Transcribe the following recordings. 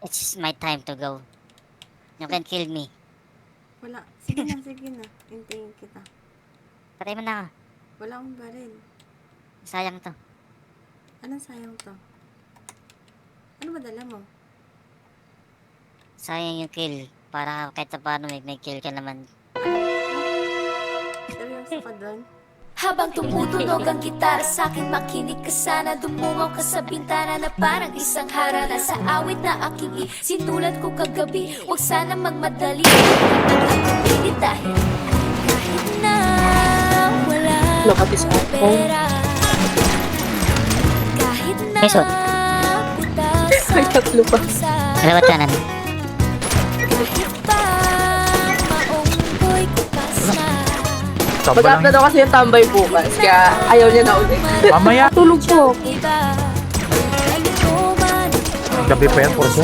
It's my time to go. You can kill me. Wala. Sige na, sige na. Hintayin kita. Patay mo na ako. Wala akong baril. Sayang to. Anong sayang to? Ano ba dala mo? Sayang yung kill. Para kahit sa paano may kill ka naman. Seryoso ka doon? Habang tumutunog ang gitara sa'kin, makinig ka sana. Dumungaw ka sa bintana na parang isang harana. Sa awit na aking sinulat ko kagabi, huwag sana magmadali at dahil kahit na wala akong pera, kahit na May suot. May tatlo pa. Kalawat kanan. Kahit pa maunggoy ko pasma. Mag-up na daw kasi yung tambay bukas, kaya ayaw niya na ulit. Mamaya. Tulog po. Gabi pa yan, Porso.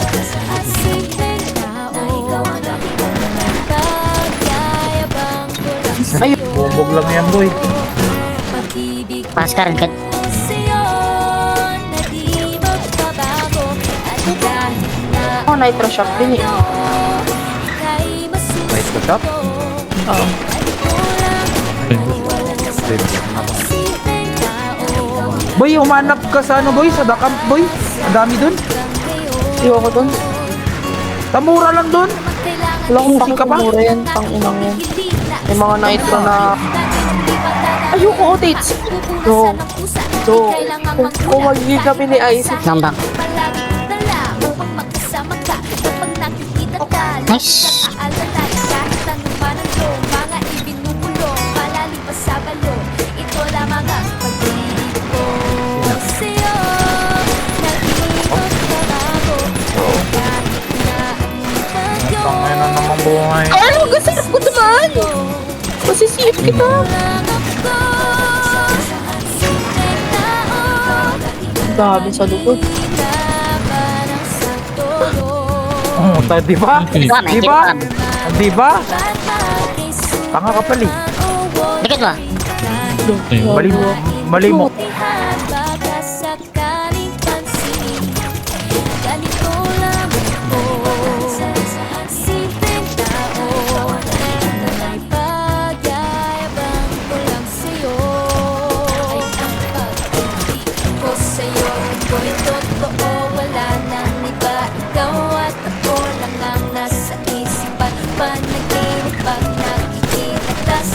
Ayun. Bumbog lang yan, boy. Paskaran ka. Ako nitro shop din eh. Nice ka shop. Oo. Boy, umanap ka sa ano, boy? Sa Dakamp, boy? Ang dami dun. Iwan ko dun. Tamura lang dun. Wala akong Musika pa? pakikumura yan. Pang inang yan. May mga nitro na... Ayoko, Tates. So, kung magiging kami ni Isaac, Nambang. Nice. Tangay na naman buhay. ano? Gasarap ko naman! Masisip kita. Ang dami sa lukod. Oh, di ba? Diba, may Di kill ba? ka. Di ba? Tanga ka pali. Dikit mo. Mali mo. Mali mo.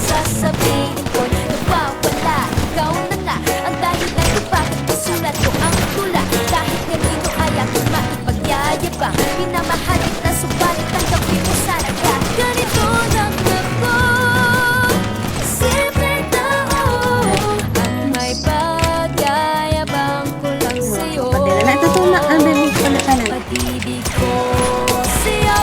Sasabihin ko, nawawala. Ikaw na nga ang dahilan kung bakit masulat ko ang tula. Kahit ganito ay ako maipagyayabang. Pinamahal kita, subalit tanggapin mo sana ka. Ganito lang ako, simpleng tao. At may pagyayabang ko lang sa'yo. Padala na. Tutulak ang bibig ko na kanan. Pag-ibig ko sa'yo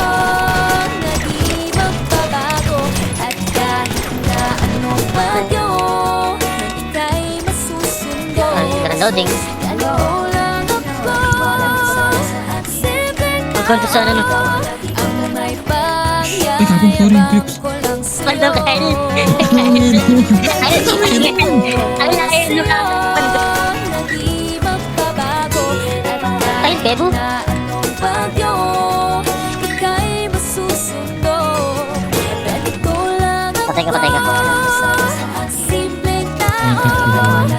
na di magbabago. At kahit na anong bagyo, ika'y masusundo. Loading. Ganito lang ako, simpleng Welcome to sana no. ang may pagyayabang ko lang Pando sa'yo. ka. Ayun ka. Na di magbabago. At Ay, bebo. na anong bagyo, ika'y masusundo. Ganito lang ako, Patay ka. simpleng tao na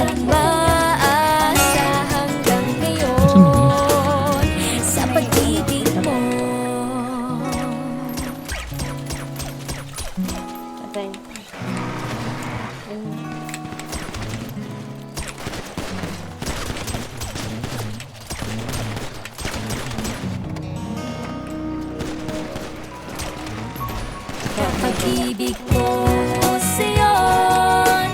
umaasa hanggang ngayon sa pag-ibig mo. Patay. Pag-ibig ko sa'yo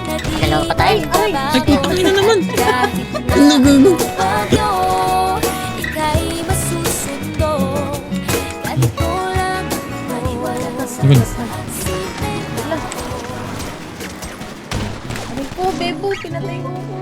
na di Dalawa pa tayo. magbabago. At kahit na anong bagyo, ika'y masusundo. Ganito lang maniwala ka sa simpleng tao. Ay ko, bebo. Pinatay mo ko.